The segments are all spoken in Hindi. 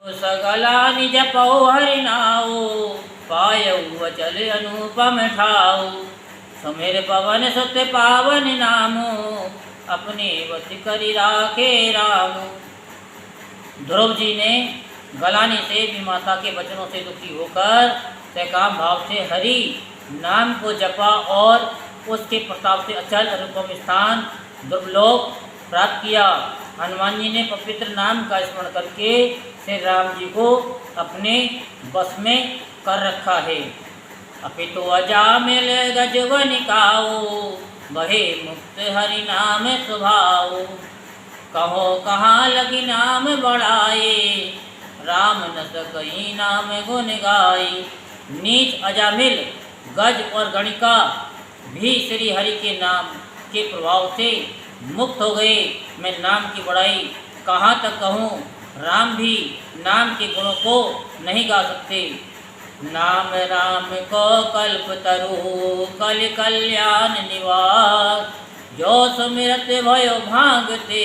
सगला निज पौ हरि नाऊ, पायऊ अचल अनुपम ठाऊ। सुमिर पवन सुत पावन नामो, अपने वश करि राखे राम। ध्रुव जी ने गलाने से भी माता के वचनों से दुखी होकर सकाम भाव से हरि नाम को जपा और उसके प्रताप से अचल अनुपम स्थान दुर्लोक प्राप्त किया। हनुमान जी ने पवित्र नाम का स्मरण करके श्री राम जी को अपने बस में कर रखा है। अपितु अजामिल गजवन काओ, बहे मुक्त हरि नाम स्वभाव। कहो कहाँ लगी नाम बढ़ाए, राम न सकई नाम गुण गाई। नीच अजामिल गज और गणिका भी श्री हरि के नाम के प्रभाव से मुक्त हो गए। मैं नाम की बड़ाई कहाँ तक कहूँ, राम भी नाम के गुणों को नहीं गा सकते। नाम राम को कल्प तरु, कल कल्याण निवास। जो सुमिरत भयो भागते,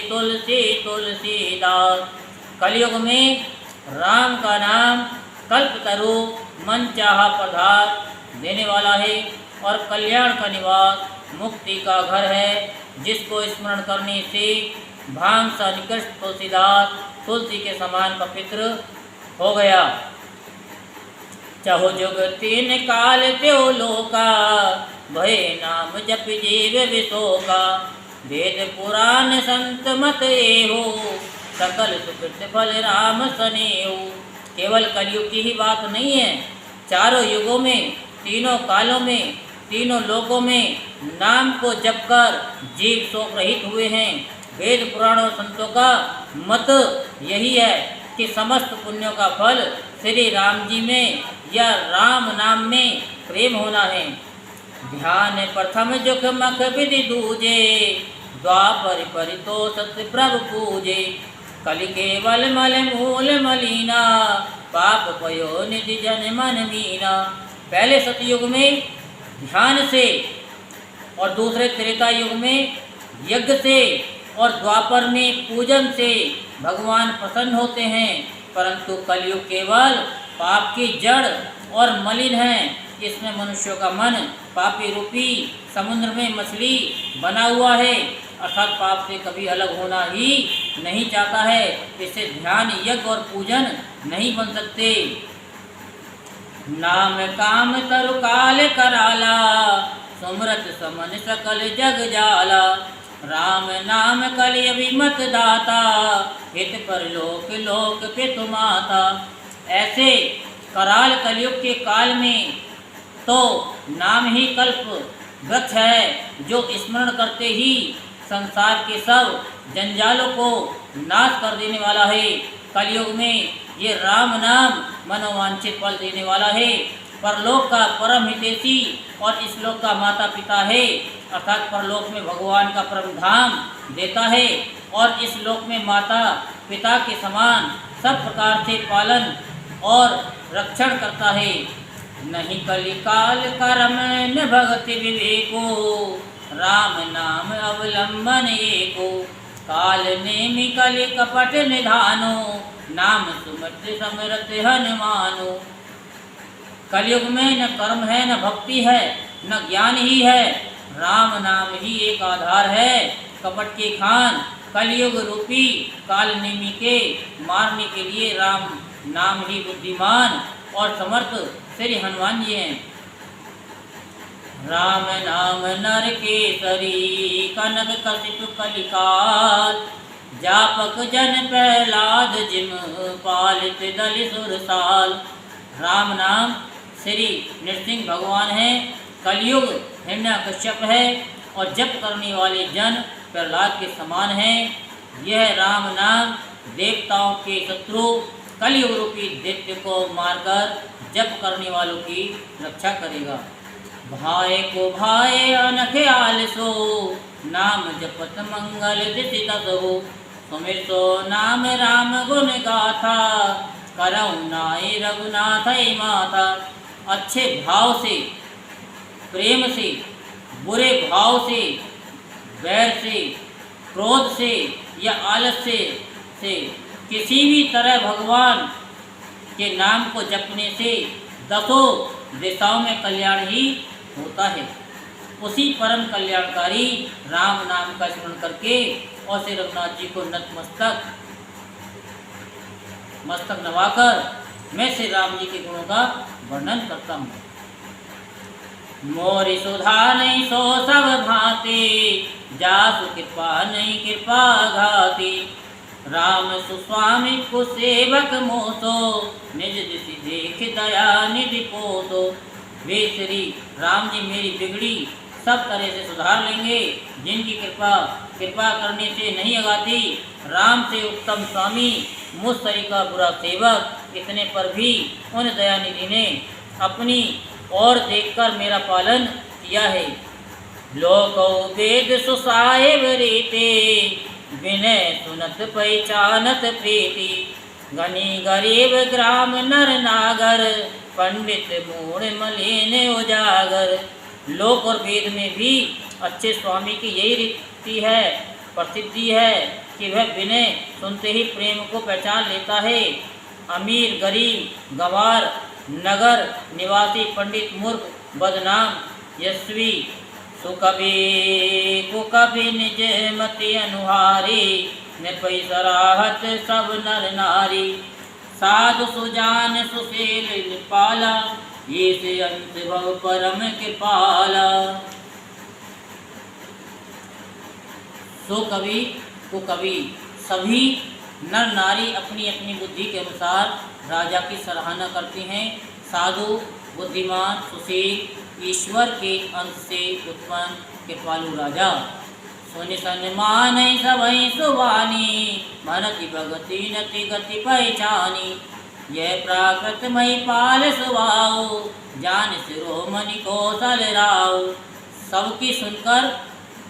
तुलसी तुलसीदास। कलयुग में राम का नाम कल्प तरु, मन चाहा पदार्थ देने वाला है और कल्याण का निवास, मुक्ति का घर है। जिसको स्मरण करने से भांग सा निकृष्ट तुलसीदास तुलसी के समान पवित्र हो गया। चाहो जुग तीन काल त्यो लोका, भय नाम जप जीव विशोका। वेद पुराण संत मत एहो, सकल सुकृत फल राम सनेहो। केवल कलयुग की ही बात नहीं है, चारों युगों में, तीनों कालों में, तीनों लोकों में नाम को जपकर जीव शोक रहित हुए हैं। वेद पुराण और संतों का मत यही है कि समस्त पुण्यों का फल श्री राम जी में या राम नाम में प्रेम होना है। ध्यान प्रथम जुख मख विधि दूजे, द्वापर परितो सत्य प्रभु पूजे। कलि केवल मल मूल मलीना, पाप पयो निधि जन मन मीना। पहले सतयुग में ध्यान से और दूसरे त्रेता युग में यज्ञ से और द्वापर में पूजन से भगवान प्रसन्न होते हैं, परंतु कलयुग केवल पाप की जड़ और मलिन है। इसमें मनुष्यों का मन पापी रूपी समुद्र में मछली बना हुआ है, अर्थात पाप से कभी अलग होना ही नहीं चाहता है। इससे ध्यान यज्ञ और पूजन नहीं बन सकते। नाम काम तरु काल कराला, सुमरत समन सकल जग जाला। राम नाम कलि अभिमत दाता, हित पर लोक लोक पितु माता। ऐसे कराल कलयुग के काल में तो नाम ही कल्प वृक्ष है, जो स्मरण करते ही संसार के सब जंजालों को नाश कर देने वाला है। कलयुग में ये राम नाम मनोवांछित फल देने वाला है। परलोक का परम हितैषी और इस लोक का माता पिता है, अर्थात परलोक में भगवान का परम धाम देता है और इस लोक में माता पिता के समान सब प्रकार से पालन और रक्षण करता है। नहीं कलि काल कर्म न भगति विवेको, राम नाम अवलंबन एको। काल नेमि कलि कपट निधानो, नाम सुमत समरत हनुमानो। कलयुग में न कर्म है, न भक्ति है, न ज्ञान ही है, राम नाम ही एक आधार है। कपट के खान कलयुग रूपी काल नेमि के मारने के लिए राम नाम ही बुद्धिमान और समर्थ श्री हनुमान जी हैं। राम नाम नर केसरी, कनक कशिप कलिकाल। जापक जन प्रहलाद जिम, पालित दलि सुरसाल। राम नाम श्री नृसिंह भगवान है, कलयुग हिरण्यकश्यप है और जप करने वाले जन प्रहलाद के समान हैं। यह राम नाम देवताओं के शत्रु कलयुग रूपी दैत्य को मारकर जप करने वालों की रक्षा करेगा। भाई को भाई अनखे आलसो, नाम जपत मंगल दिसित हो। सुमिर सो नाम राम गुण गाथा, करऊ नाई रघुनाथ माता। अच्छे भाव से, प्रेम से, बुरे भाव से, वैर से, क्रोध से या आलस्य से किसी भी तरह भगवान के नाम को जपने से दसों दिशाओं में कल्याण ही होता है। उसी परम कल्याणकारी राम नाम का स्मरण करके और श्री रघुनाथ जी को मस्तक नवाकर मैं श्री राम जी के गुणों का वर्णन करता हूँ। मोरी सुधा नहीं सो सब भांति, जासु कृपा नहीं कृपा घाती। राम सुस्वामी को सेवक मोसो, निज दिशि देख दया निधि पोसो। वे श्री राम जी मेरी बिगड़ी सब तरह से सुधार लेंगे, जिनकी कृपा करने से नहीं अगाती। राम से उत्तम स्वामी, मुझ का बुरा सेवक, इतने पर भी उन दयानिधि ने अपनी और देखकर मेरा पालन किया है। लोको वेद सुसाहेब रीते, विनय सुनत पहचानत प्रीति। गनी गरीब ग्राम नर नागर, पंडित मूढ़ मलिन उजागर। लोक और वेद में भी अच्छे स्वामी की यही रीति है, प्रसिद्धि है कि वह विनय सुनते ही प्रेम को पहचान लेता है। अमीर गरीब गंवार नगर निवासी पंडित मूर्ख बदनाम यशवी सुकवि कुकवि निज मति अनुहारी। निर्भय सराहत सब नर नारी, साधु सुजान सुशील पाला। ये से अंत भव परम कृपाला। सुकवि कुकवि सभी नर नारी अपनी अपनी बुद्धि के अनुसार राजा की सराहना करते हैं। साधु बुद्धिमान सुशील ईश्वर के अंश से उत्पन्न कृपालु राजा। सुनि सन्मान सबई सुवानी, मनति भगति नति गति पहचानी। यह प्राकृत मई पाल सुभाओ, जान शिरोमणि कौशल राव। सबकी सुनकर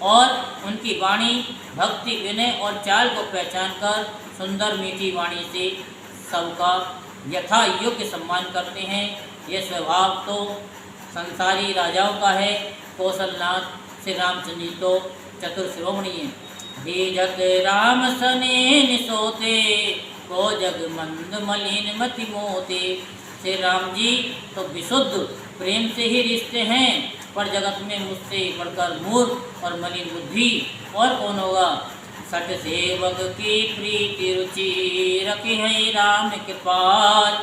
और उनकी वाणी भक्ति विनय और चाल को पहचान कर सुंदर मीठी वाणी से सबका यथा योग्य सम्मान करते हैं। यह स्वभाव तो संसारी राजाओं का है। कौशलनाथ श्री रामचंद्र जी तो चतुर शिरोमणि हैं। भेजत राम सने निसोते, को जग मंद मलिन मति मोते। श्री राम जी तो विशुद्ध प्रेम से ही रिश्ते हैं, पर जगत में मुझसे बढ़कर मूर्ख और मलिन बुद्धि और कौन होगा। सट सेवक की प्रीति रुचि, रखी है राम कृपाल।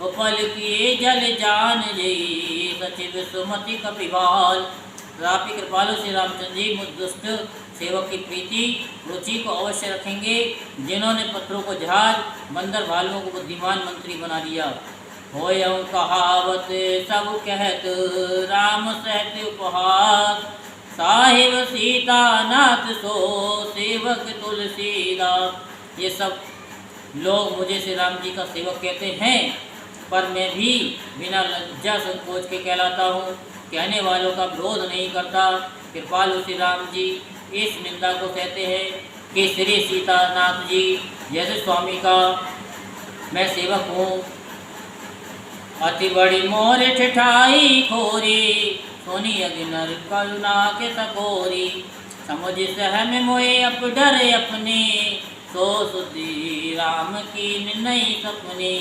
उपल किए जल जान जई, सचिव सुमति कपिवाल। रापी कृपालु श्री रामचंद्र जी मुझ दुष्ट सेवक की प्रीति रुचि को अवश्य रखेंगे, जिन्होंने पत्रों को जहाज बंदर भालुओं को बुद्धिमान मंत्री बना दिया। होयं कहावत सब कहत, राम सहत उपहास। साहिब सीता नाथ सो, सेवक तुलसीदास। ये सब लोग मुझे श्री राम जी का सेवक कहते हैं, पर मैं भी बिना लज्जा संकोच के कहलाता हूँ। कहने वालों का विरोध नहीं करता। कृपालु श्री राम जी इस निंदा को कहते हैं कि श्री सीतानाथ जी जैसे स्वामी का मैं सेवक हूँ। अति बड़ी मोर ठिठाई खोरी, सोनी अग्नर करुणा के सकोरी। समुझ सहम मोए अप डर अपने, सो सुधी राम की नई सपने।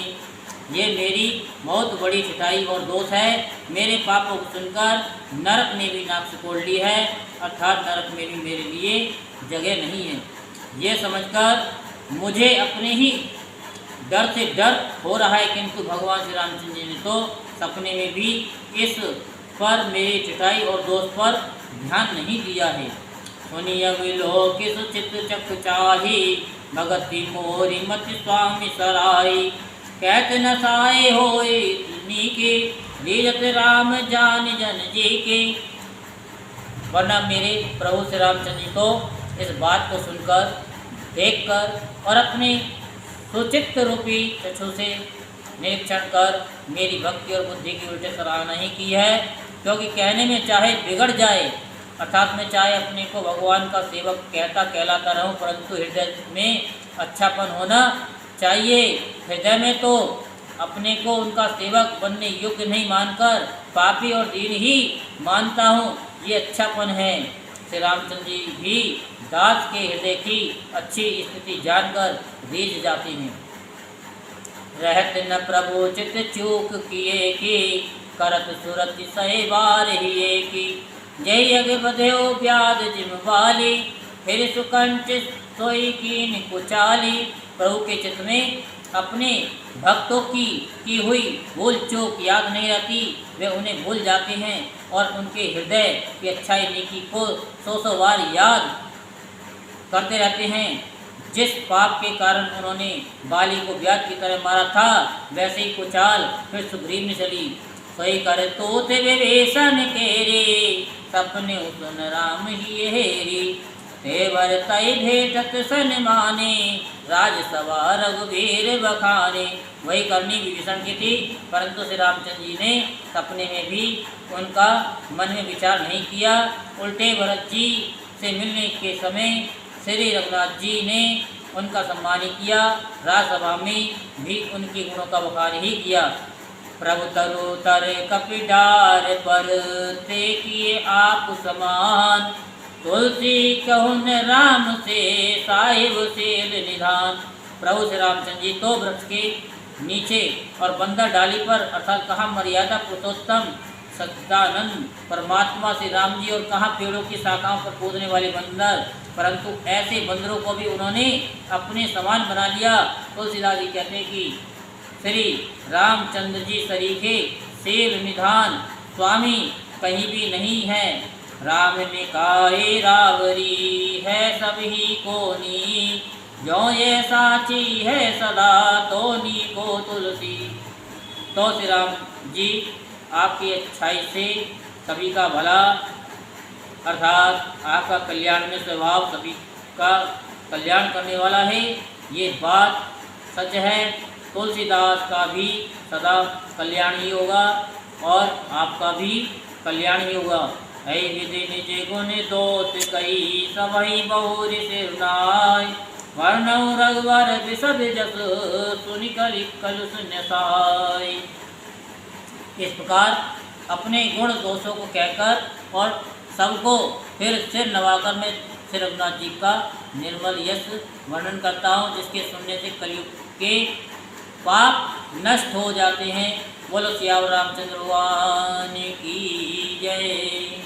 ये मेरी बहुत बड़ी छिटाई और दोष है। मेरे पापों को सुनकर नरक ने भी नाक सिकोड़ ली है, अर्थात नरक में भी मेरे लिए जगह नहीं है। ये समझकर मुझे अपने ही डर से डर हो रहा है, किंतु भगवान श्री रामचंद्र जी ने तो सपने में भी इस पर मेरी छिटाई और दोष पर ध्यान नहीं दिया है। सुनिय विलोक सुचित चक चाही, भगति मोरी मति स्वामी सराई। कहत नसाए होए नीके, लीजत राम जान जन जी के। वरना मेरे प्रभु श्री रामचंद्र जी को इस बात को सुनकर देखकर और अपने सुचित्त रूपी चक्षु से निरीक्षण कर मेरी भक्ति और बुद्धि की उल्टे सराहना ही की है। क्योंकि कहने में चाहे बिगड़ जाए, अर्थात मैं चाहे अपने को भगवान का सेवक कहलाता रहूं, परंतु हृदय में अच्छापन होना चाहिए। हृदय में तो अपने को उनका सेवक बनने योग्य नहीं मानकर पापी और दीन ही मानता हूँ, ये अच्छापन है। श्री रामचंद्र जी भी दास के हृदय की अच्छी स्थिति जानकर रीझ जाते हैं। रहत न प्रभु चित चूक किए की, करत सुरत सहे बार हिए की। जय यज्ञ बध्यो ब्याद जिम वाली, फिर सुकंच सोई कीन कुचाली। प्रभु के चित्त में अपने भक्तों की हुई भूल चूक याद नहीं रहती, वे उन्हें भूल जाते हैं और उनके हृदय की अच्छाई नेकी को सौ बार याद करते रहते हैं। जिस पाप के कारण उन्होंने बाली को ब्याज की तरह मारा था, वैसे ही कुचाल फिर सुग्रीव ने चली। सोई कर तोत विभीषण केरे, सपने सुन राम ही हेरी। तेवर तय भेटत सन माने, राजसभा रघुवीर बखाने। वही करनी विभीषण की थी, परंतु श्री रामचंद्र जी ने सपने में भी उनका मन में विचार नहीं किया। उल्टे भरत जी से मिलने के समय श्री रघुनाथ जी ने उनका सम्मान ही किया, राजसभा में भी उनके गुणों का बखान ही किया। प्रभु तरु तर कपिडार पर, ते किए आप समान। तुलसी कहून राम से, साहिब सेल निधान। प्रभु श्री रामचंद्र जी तो वृक्ष के नीचे और बंदर डाली पर, अर्थात कहाँ मर्यादा पुरुषोत्तम सच्चिदानंद परमात्मा श्री राम जी, और कहाँ पेड़ों की शाखाओं पर कूदने वाले बंदर, परंतु ऐसे बंदरों को भी उन्होंने अपने समान बना लिया। तुलसीदास जी कहते हैं कि श्री रामचंद्र जी सरीखे सेल निधान, स्वामी कहीं भी नहीं है। राम ने काहे रावरी, है सभी कोनी। जो ये साची है सदा, तोनी को तुलसी। तो श्री राम जी आपकी अच्छाई से सभी का भला, अर्थात आपका कल्याण में स्वभाव सभी का कल्याण करने वाला है, ये बात सच है। तुलसीदास का भी सदा कल्याण ही होगा और आपका भी कल्याण ही होगा। है विधि निज गुण दोष कही, सबहि बहुर सिरनाय। वर्णौ रघुवर विशद जस, सुनि कलि कल शून्य साय। इस प्रकार अपने गुण दोषों को कहकर और सबको फिर सिर नवाकर मैं श्री रघुनाथ जी का निर्मल यश वर्णन करता हूँ, जिसके सुनने से कलयुग के पाप नष्ट हो जाते हैं। बोलो सियावर रामचंद्र भगवान की जय।